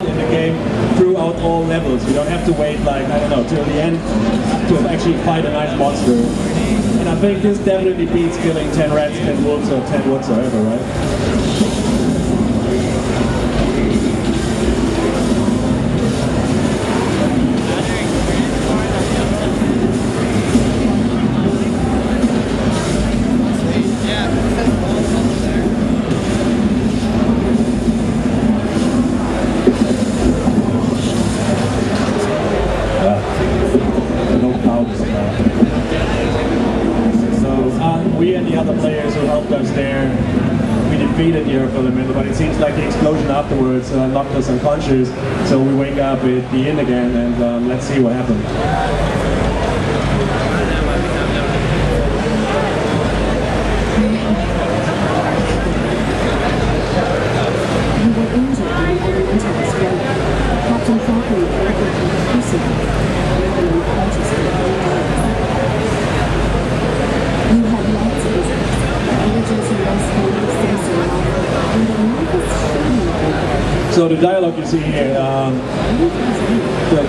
in the game throughout all levels. You don't have to wait like, I don't know, till the end to actually fight a nice monster. And I think this definitely beats killing 10 rats, 10 wolves, or 10 whatsoever, right? We and the other players who helped us there, we defeated the Earth Elemental, but it seems like the explosion afterwards knocked us unconscious, so we wake up at the end again, and let's see what happened. You were injured in the elemental explosion. Captain Falcon directed from the crucible, driven unconscious for 3 days. You had lots of visitors, villagers and rescuers, citizen life, and the longest shady. So the dialogue you see here,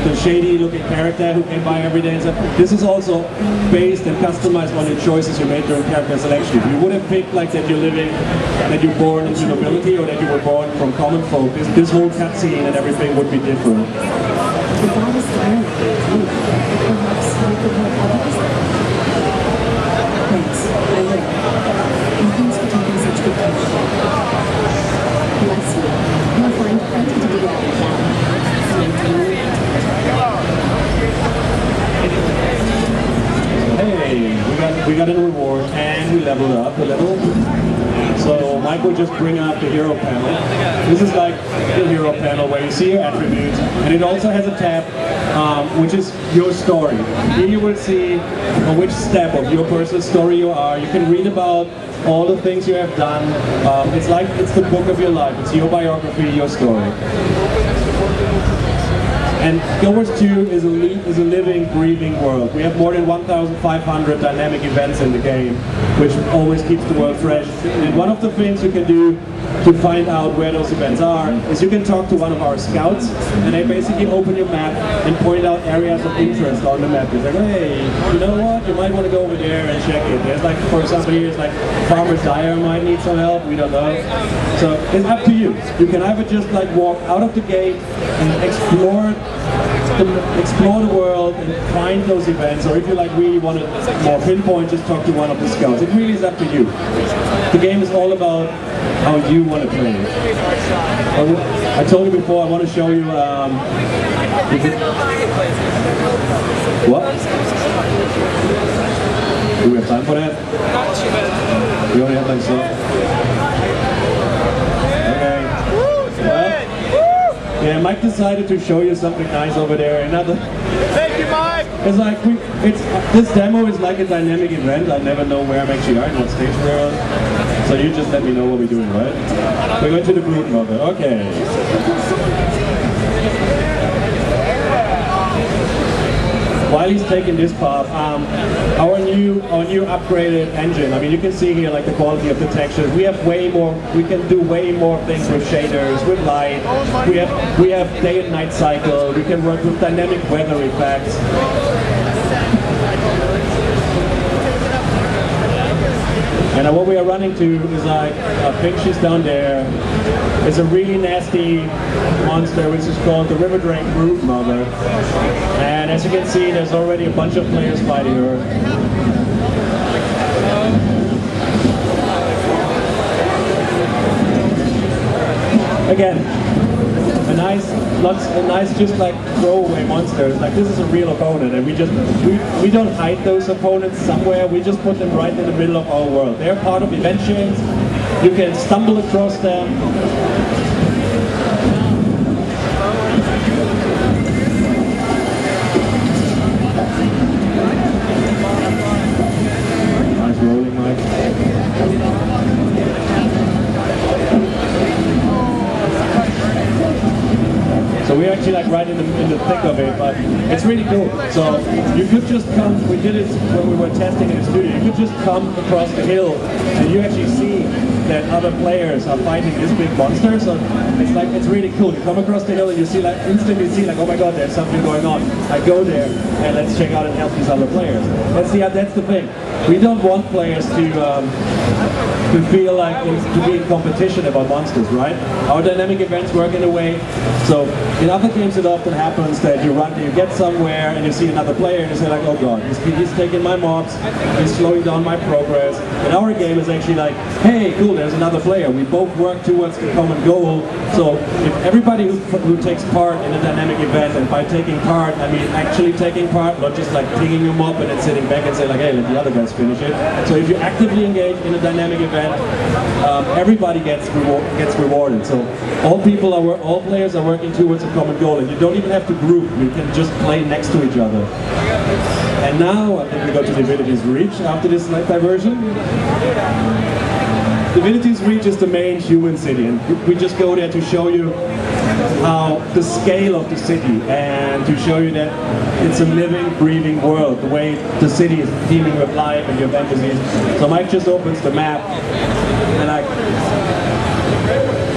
the shady-looking character who came by every day and stuff, this is also based and customized on the choices you made during character selection. If you would have picked like that that you're born into nobility or that you were born from common folk, this whole cutscene and everything would be different. If I was to learn you, perhaps you could help others? Thanks, I will. And thanks for taking such good care. Bless you. You'll find plenty to do out of that. Hey, we got a reward and we leveled up a little. So Mike will just bring up the hero panel. This is like the hero panel where you see your attributes, and it also has a tab which is your story. Here you will see on which step of your personal story you are. You can read about all the things you have done. It's the book of your life. It's your biography, your story. And Guild Wars 2 is a living, breathing world. We have more than 1,500 dynamic events in the game, which always keeps the world fresh. And one of the things you can do to find out where those events are is you can talk to one of our scouts, and they basically open your map and point out areas of interest on the map. It's like, hey, you know what? You might want to go over there and check it. There's like, for example, here's like Farmer's Dyer might need some help. We don't know. So it's up to you. You can either just like walk out of the gate and explore the world and find those events, or if you like really want to more pinpoint, just talk to one of the scouts. It really is up to you. The game is all about how you want to play it. I told you before, I want to show you what? Do we have time for that? We only have like so. Yeah, Mike decided to show you something nice over there. Thank you, Mike! It's like, this demo is like a dynamic event. I never know where I'm actually at, what stage we're on. So you just let me know what we're doing, right? We're going to the Brood Mother, okay. While he's taking this path, our new upgraded engine. I mean, you can see here like the quality of the textures. We have way more. We can do way more things with shaders, with light. We have day and night cycle. We can work with dynamic weather effects. And what we are running to is like pictures down there. It's a really nasty monster which is called the River Drake Brood Mother. And as you can see, there's already a bunch of players fighting her. Again, a nice just like throwaway monster. Like this is a real opponent, and we don't hide those opponents somewhere. We just put them right in the middle of our world. They're part of event chains. You can stumble across them. Nice rolling, Mike. So we're actually like right in the thick of it, but it's really cool. So you could just come, we did it when we were testing in the studio, you could just come across the hill and you actually see that other players are fighting this big monster. So it's like, it's really cool. You come across the hill and you see like, instantly see like, oh my god, there's something going on. I go there and let's check out and help these other players. That's the thing. We don't want players to feel like to be in competition about monsters, right? Our dynamic events work in a way. So in other games it often happens that you get somewhere and you see another player and you say like, oh god, he's taking my mobs, he's slowing down my progress. And our game is actually like, hey, cool, there's another player. We both work towards the common goal. So if everybody who takes part in a dynamic event, and by taking part, I mean actually taking part, not just like picking your mob and then sitting back and say like, hey, let the other guys finish it. So if you actively engage in a dynamic event, everybody gets rewarded. So all players are working towards a common goal, and you don't even have to group. You can just play next to each other. And now I think we go to Divinity's Reach after this diversion. Divinity's Reach is the main human city, and we just go there to show you how the scale of the city and to show you that it's a living, breathing world, the way the city is teeming with life and your fantasies. So Mike just opens the map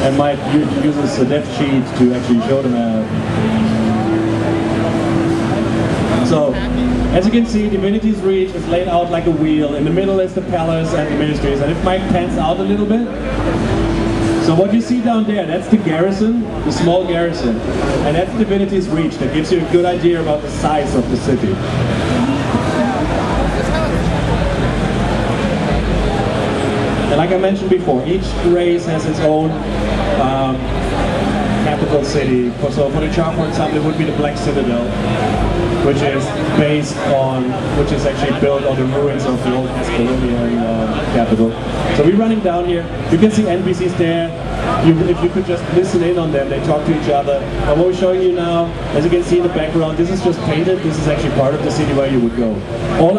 and Mike uses a dev sheet to actually show the map. So, as you can see, Divinity's Reach is laid out like a wheel. In the middle is the palace and the ministries. And if Mike pans out a little bit, so what you see down there, that's the garrison, the small garrison. And that's Divinity's Reach. That gives you a good idea about the size of the city. And like I mentioned before, each race has its own capital city. So for the Char, for example, it would be the Black Citadel, which is actually built on the ruins of the old Ascalonian capital. So we're running down here. You can see NPCs there. If you could just listen in on them, they talk to each other. And what we're showing you now, as you can see in the background, this is just painted. This is actually part of the city where you would go. All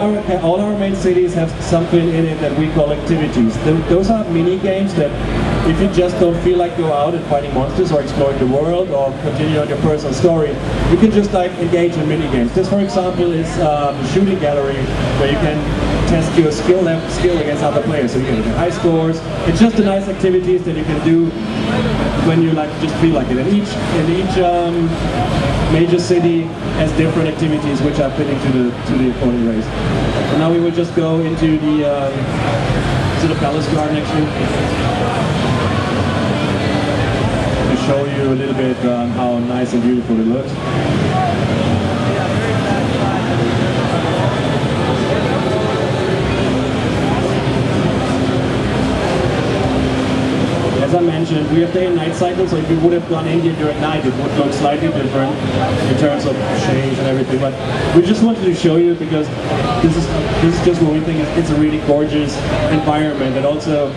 our main cities have something in it that we call activities. Those are mini games that, if you just don't feel like go out and fighting monsters or exploring the world or continue on your personal story, you can just like engage in mini games. This, for example, is a shooting gallery where you can test your skill against other players. So you can get high scores. It's just the nice activities that you can do when you like just feel like it. And each major city has different activities which are fitting to the opponent race. So now we will just go into the palace garden actually. Show you a little bit how nice and beautiful it looks. As I mentioned, we have day and night cycles, so if you would have gone in here during night, it would look slightly different in terms of shades and everything. But we just wanted to show you because this is just what we think it's a really gorgeous environment that also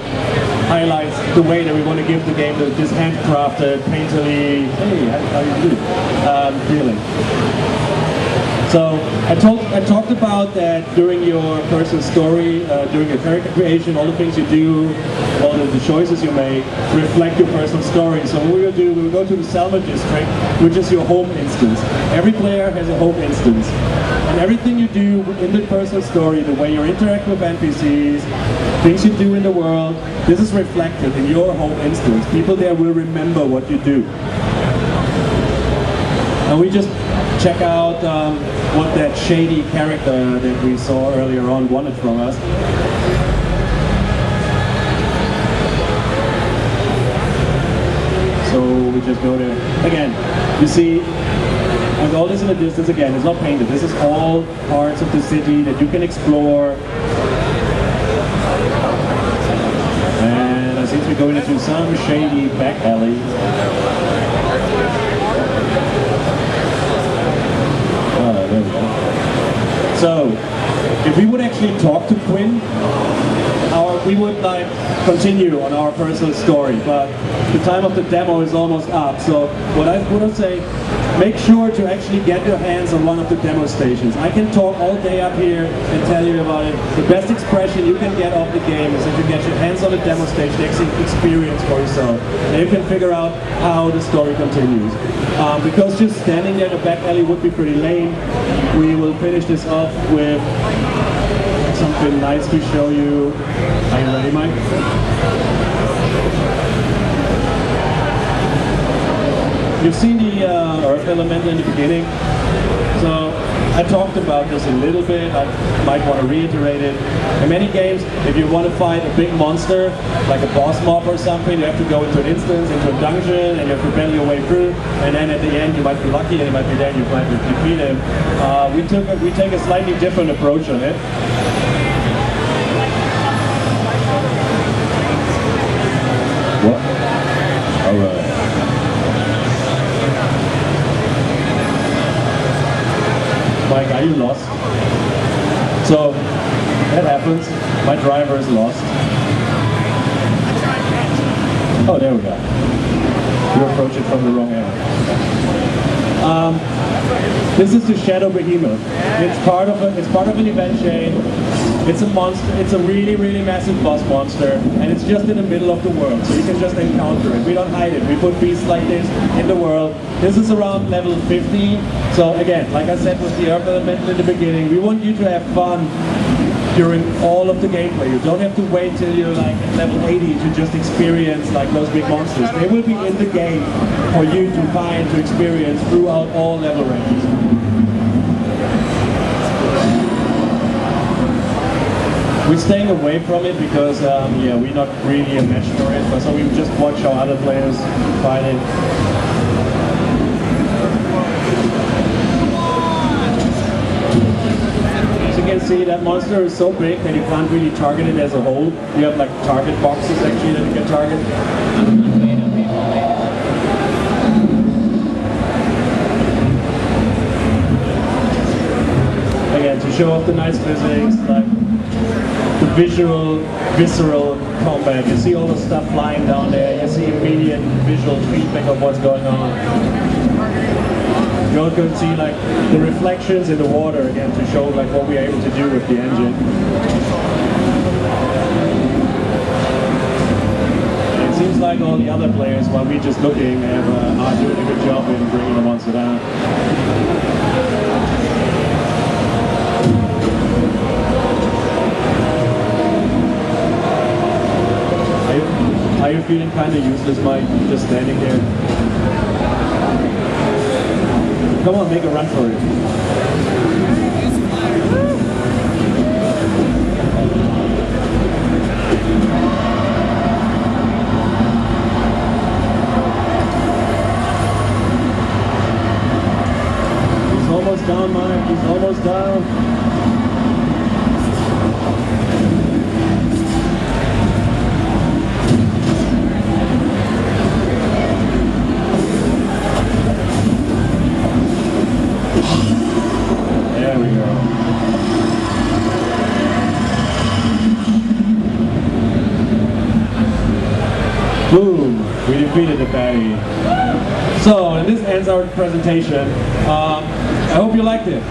highlights the way that we want to give the game this handcrafted, painterly, hey, how do you do feeling. So I talked about that during your personal story, during your character creation, all the things you do, all the choices you make reflect your personal story. So what we will do, we will go to the Selma district, which is your home instance. Every player has a home instance. And everything you do in the personal story, the way you interact with NPCs, things you do in the world, this is reflected in your home instance. People there will remember what you do. And we just check out what that shady character that we saw earlier on wanted from us. So we just go there. Again, you see, with all this in the distance, again, it's not painted. This is all parts of the city that you can explore. And since we're going into some shady back alley, there we go. So, if we would actually talk to Quinn, we would like continue on our personal story, but the time of the demo is almost up. So what I would say, make sure to actually get your hands on one of the demo stations. I can talk all day up here and tell you about it. The best expression you can get of the game is if you get your hands on a demo stage, the experience for yourself, and you can figure out how the story continues. Because just standing there in the back alley would be pretty lame. We will finish this off with something nice to show you. Are you ready, Mike? You've seen the Earth element in the beginning, so I talked about this a little bit. I might want to reiterate it. In many games, if you want to fight a big monster, like a boss mob or something, you have to go into an instance, into a dungeon, and you have to battle your way through, and then at the end you might be lucky and you might be there and you might defeat him. We take a slightly different approach on it. What? Alright. Mike, are you lost? So, that happens. My driver is lost. Oh, there we go. You approach it from the wrong end. This is the Shadow Behemoth. It's part of an event chain. It's a monster. It's a really, really massive boss monster, and it's just in the middle of the world, so you can just encounter it. We don't hide it. We put beasts like this in the world. This is around level 50. So again, like I said with the Earth Elemental in the beginning, we want you to have fun during all of the gameplay. You don't have to wait till you're like at level 80 to just experience like those big monsters. They will be in the game for you to find, to experience throughout all level ranges. We're staying away from it because, yeah, we're not really a match for it, but so we just watch how other players fight it. As you can see, that monster is so big that you can't really target it as a whole. You have like target boxes actually that you can target. Again, to show off the nice physics, like the visceral combat. You see all the stuff flying down there. You see immediate visual feedback of what's going on. You also can see like the reflections in the water again to show like what we're able to do with the engine. It seems like all the other players, while we're just looking, are doing a good job in bringing the monster down. Are you feeling kind of useless, Mike, just standing there? Come on, make a run for it. He's almost down, Mike. He's almost down. There we go. Boom! We defeated the baddie. So, and this ends our presentation. I hope you liked it.